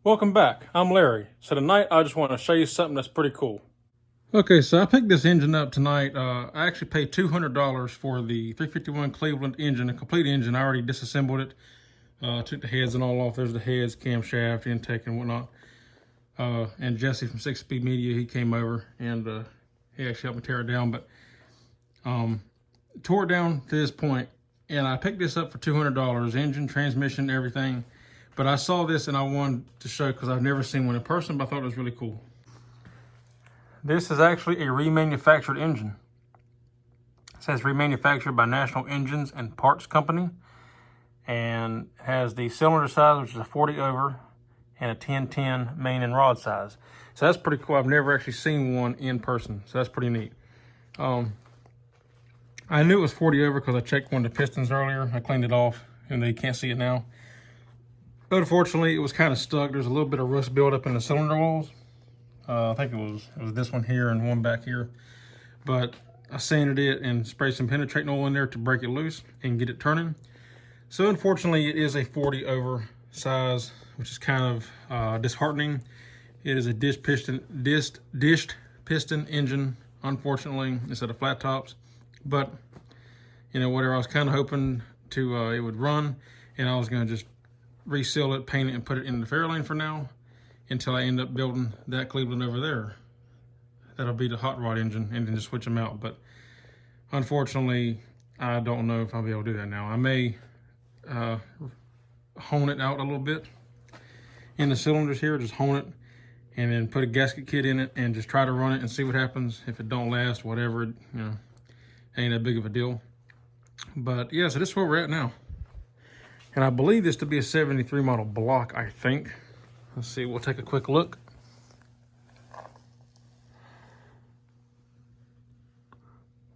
Welcome back, I'm Larry. So tonight I just want to show you something that's pretty cool. Okay, so I picked this engine up tonight. I actually paid $200 for the 351 Cleveland engine, a complete engine. I already disassembled it, took the heads and all off. There's the heads, camshaft, intake and whatnot. And Jesse from 6 Speed Media, he came over and he actually helped me tear it down, but tore it down to this point, and I picked this up for $200, engine, transmission, everything. But I saw this and I wanted to show because I've never seen one in person, but I thought it was really cool. This is actually a remanufactured engine. It says remanufactured by National Engines and Parts Company, and has the cylinder size, which is a 40 over, and a 1010 main and rod size. So that's pretty cool. I've never actually seen one in person, so that's pretty neat. I knew it was 40 over because I checked one of the pistons earlier. I cleaned it off, and you can't see it now. But unfortunately, it was kind of stuck. There's a little bit of rust buildup in the cylinder walls. I think it was this one here and one back here. But I sanded it and sprayed some penetrating oil in there to break it loose and get it turning. So unfortunately, it is a 40 over size, which is kind of disheartening. It is a dished piston engine, unfortunately, instead of flat tops. But you know, whatever. I was kind of hoping to it would run, and I was going to just reseal it, paint it, and put it in the Fairlane for now until I end up building that Cleveland over there. That'll be the hot rod engine, and then just switch them out. But unfortunately, I don't know if I'll be able to do that now. I may hone it out a little bit in the cylinders here, just hone it, and then put a gasket kit in it and just try to run it and see what happens. If it don't last, whatever, you know, ain't that big of a deal. But yeah, so this is where we're at now. And I believe this to be a 73 model block, I think. Let's see, we'll take a quick look.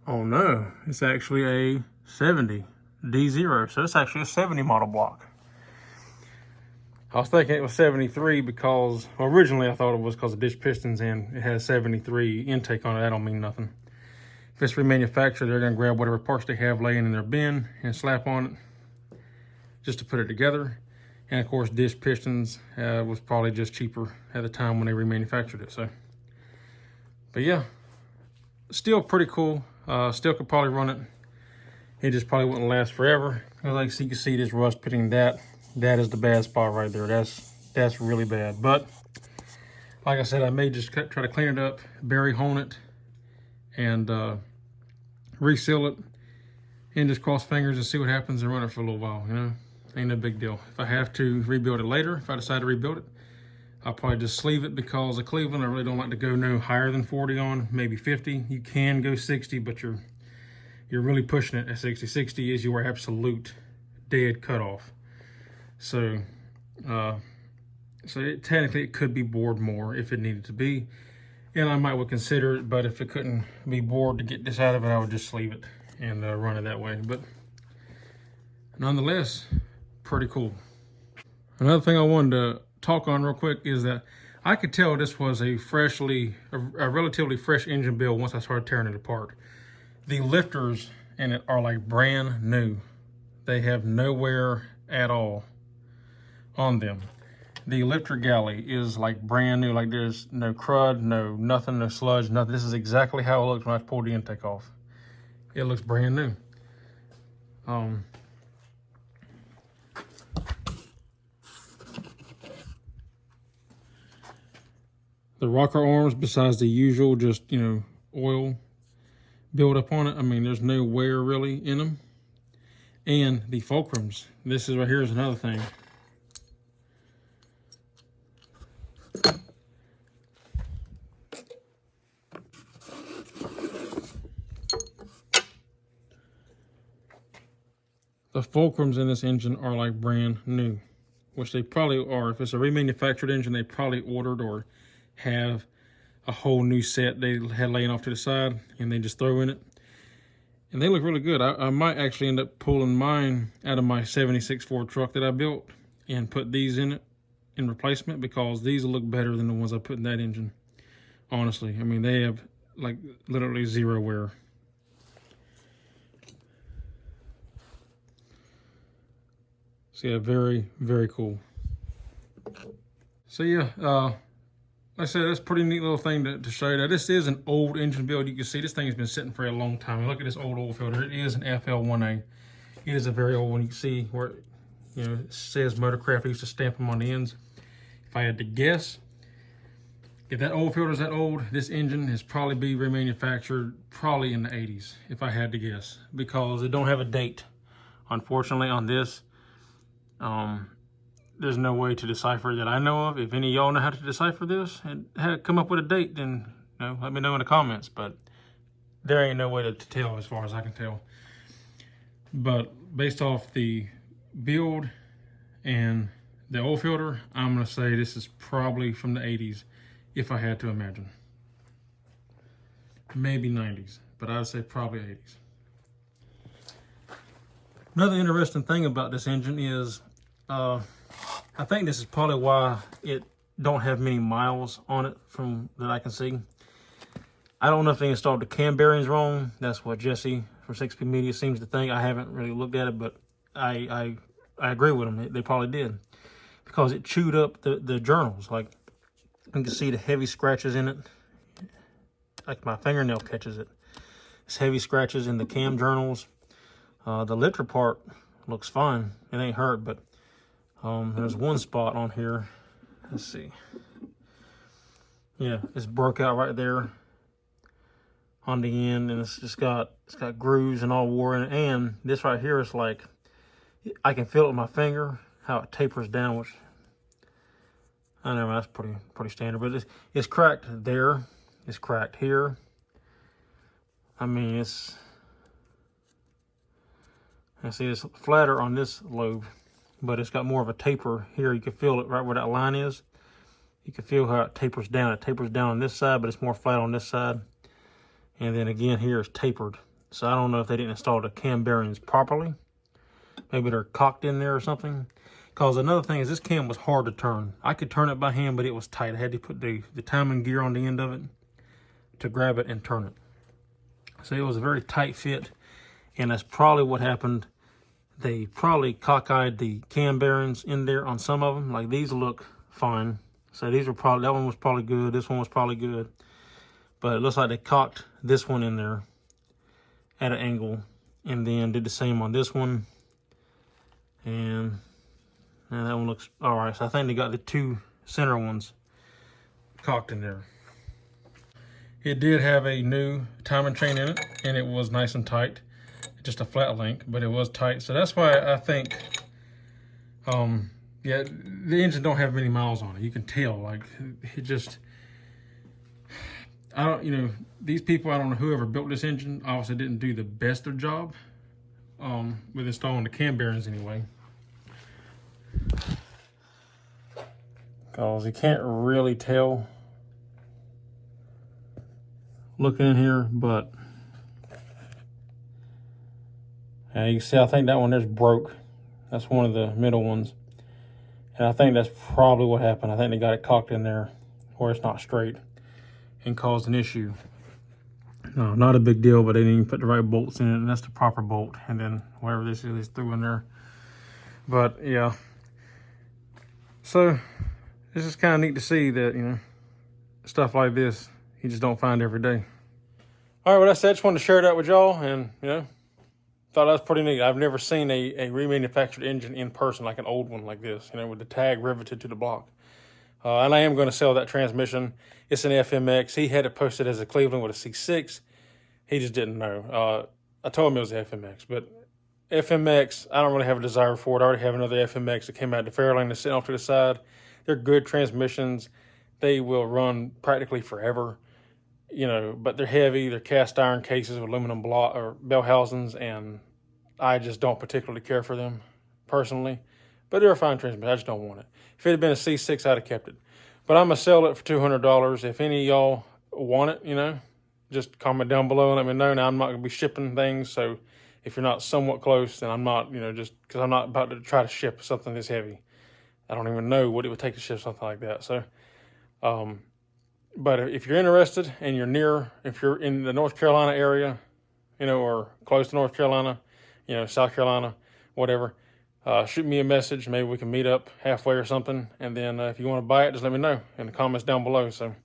Oh no, it's actually a 70 D0, so it's actually a 70 model block. I was thinking it was 73 because, well, originally I thought it was because of dish pistons and it has 73 intake on it. That don't mean nothing. If it's remanufactured, they're gonna grab whatever parts they have laying in their bin and slap on it just to put it together. And of course, dish pistons was probably just cheaper at the time when they remanufactured it. So, but yeah, still pretty cool. Still could probably run it. It just probably wouldn't last forever. Like you can see this rust pitting, that is the bad spot right there. That's really bad. But like I said, I may just try to clean it up, bury hone it, and reseal it, and just cross fingers and see what happens and run it for a little while, you know? Ain't no big deal. If I have to rebuild it later, if I decide to rebuild it, I'll probably just sleeve it because of Cleveland. I really don't like to go no higher than 40 on, maybe 50. You can go 60, but you're really pushing it at 60. 60 is your absolute dead cutoff. So, technically it could be bored more if it needed to be. And I might would consider it, but if it couldn't be bored to get this out of it, I would just sleeve it and run it that way. But nonetheless, pretty cool. Another thing I wanted to talk on real quick is that I could tell this was a relatively fresh engine build once I started tearing it apart. The lifters in it are like brand new. They have no wear at all on them. The lifter galley is like brand new, like there's no crud, no nothing, no sludge, nothing. This is exactly how it looked when I pulled the intake off. It looks brand new. The rocker arms, besides the usual just, you know, oil build up on it, I mean, there's no wear really in them. And the fulcrums, this is right here is another thing. The fulcrums in this engine are like brand new, which they probably are. If it's a remanufactured engine, they probably ordered or have a whole new set they had laying off to the side and they just throw in it. And they look really good. I might actually end up pulling mine out of my 76 Ford truck that I built and put these in it in replacement, because these will look better than the ones I put in that engine. Honestly, I mean, they have like literally zero wear. So yeah, very, very cool. So yeah, like I said, that's a pretty neat little thing to show you. Now, this is an old engine build. You can see this thing has been sitting for a long time. Look at this old oil filter. It is an FL1A. It is a very old one. You can see where, you know, it says Motorcraft. I used to stamp them on the ends. If I had to guess, if that oil filter is that old, this engine has probably been remanufactured probably in the 80s, if I had to guess, because it don't have a date. Unfortunately, on this, there's no way to decipher that I know of. If any of y'all know how to decipher this and how to come up with a date, then let me know in the comments. But there ain't no way to tell as far as I can tell. But based off the build and the oil filter, I'm gonna say this is probably from the 80s, if I had to imagine. Maybe 90s, but I'd say probably 80s. Another interesting thing about this engine is, I think this is probably why it don't have many miles on it from that I can see. I don't know if they installed the cam bearings wrong. That's what Jesse from 6P Media seems to think. I haven't really looked at it, but I agree with them. They probably did, because it chewed up the journals. Like, you can see the heavy scratches in it. Like my fingernail catches it. It's heavy scratches in the cam journals. The lifter part looks fine. It ain't hurt, but there's one spot on here. Let's see. Yeah, it's broke out right there on the end, and it's got grooves and all wore in it. And this right here is like, I can feel it with my finger how it tapers down, which I know that's pretty standard. But it's cracked there. It's cracked here. I mean, I see it's flatter on this lobe, but it's got more of a taper here. You can feel it right where that line is. You can feel how it tapers down. It tapers down on this side, but it's more flat on this side. And then again, here it's tapered. So I don't know if they didn't install the cam bearings properly. Maybe they're cocked in there or something. Because another thing is, this cam was hard to turn. I could turn it by hand, but it was tight. I had to put the timing gear on the end of it to grab it and turn it. So it was a very tight fit, and that's probably what happened. They probably cockeyed the cam bearings in there on some of them. Like, these look fine. So these were probably, that one was probably good. This one was probably good. But it looks like they cocked this one in there at an angle, and then did the same on this one. And that one looks all right. So I think they got the two center ones cocked in there. It did have a new timing chain in it, and it was nice and tight. Just a flat link, but it was tight. So that's why I think, yeah, the engine don't have many miles on it. You can tell, like, it just, I don't, these people, I don't know, whoever built this engine obviously didn't do the best of job with installing the cam bearings anyway. Because you can't really tell looking in here, but you can see, I think that one there's broke. That's one of the middle ones. And I think that's probably what happened. I think they got it cocked in there where it's not straight and caused an issue. No, not a big deal, but they didn't even put the right bolts in it, and that's the proper bolt. And then whatever this is threw in there. But yeah. So it's just kind of neat to see that, stuff like this, you just don't find every day. All right, well, that's it. I just wanted to share that with y'all, and, thought that was pretty neat. I've never seen a remanufactured engine in person, like an old one like this, with the tag riveted to the block. And I am going to sell that transmission. It's an FMX. He had it posted as a Cleveland with a C6. He just didn't know. I told him it was a FMX, but FMX, I don't really have a desire for it. I already have another FMX that came out of the Fairlane that's sitting off to the side. They're good transmissions. They will run practically forever, but they're heavy. They're cast iron cases with aluminum block or bell housings, and I just don't particularly care for them personally. But they're a fine transmission. I just don't want it. If it had been a C6, I'd have kept it. But I'm going to sell it for $200. If any of y'all want it, just comment down below and let me know. Now, I'm not going to be shipping things, so if you're not somewhat close, then I'm not, just because I'm not about to try to ship something this heavy. I don't even know what it would take to ship something like that. So, but if you're interested and if you're in the North Carolina area, or close to North Carolina, South Carolina, whatever, shoot me a message. Maybe we can meet up halfway or something. And then if you want to buy it, just let me know in the comments down below. So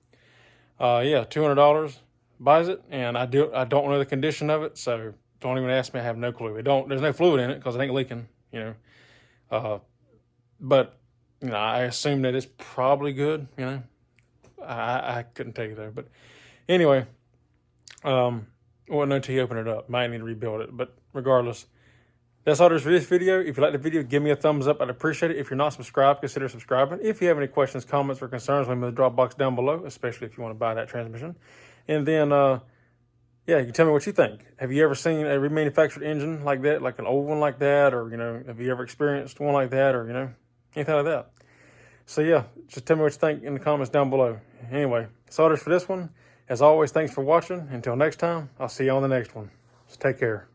yeah, $200 buys it, and I don't know the condition of it, so don't even ask me. I have no clue. There's no fluid in it because it ain't leaking, you know. But you know, I assume that it's probably good. You know, I couldn't tell you though. But anyway, well, no, until you open it up, might need to rebuild it. But regardless, that's all there is for this video. If you like the video, give me a thumbs up. I'd appreciate it. If you're not subscribed, consider subscribing. If you have any questions, comments, or concerns, leave them in the drop box down below, especially if you want to buy that transmission. And then, yeah, you can tell me what you think. Have you ever seen a remanufactured engine like that, like an old one like that? Or, you know, have you ever experienced one like that? Or, you know, anything like that? So, yeah, just tell me what you think in the comments down below. Anyway, that's all there is for this one. As always, thanks for watching. Until next time, I'll see you on the next one. So take care.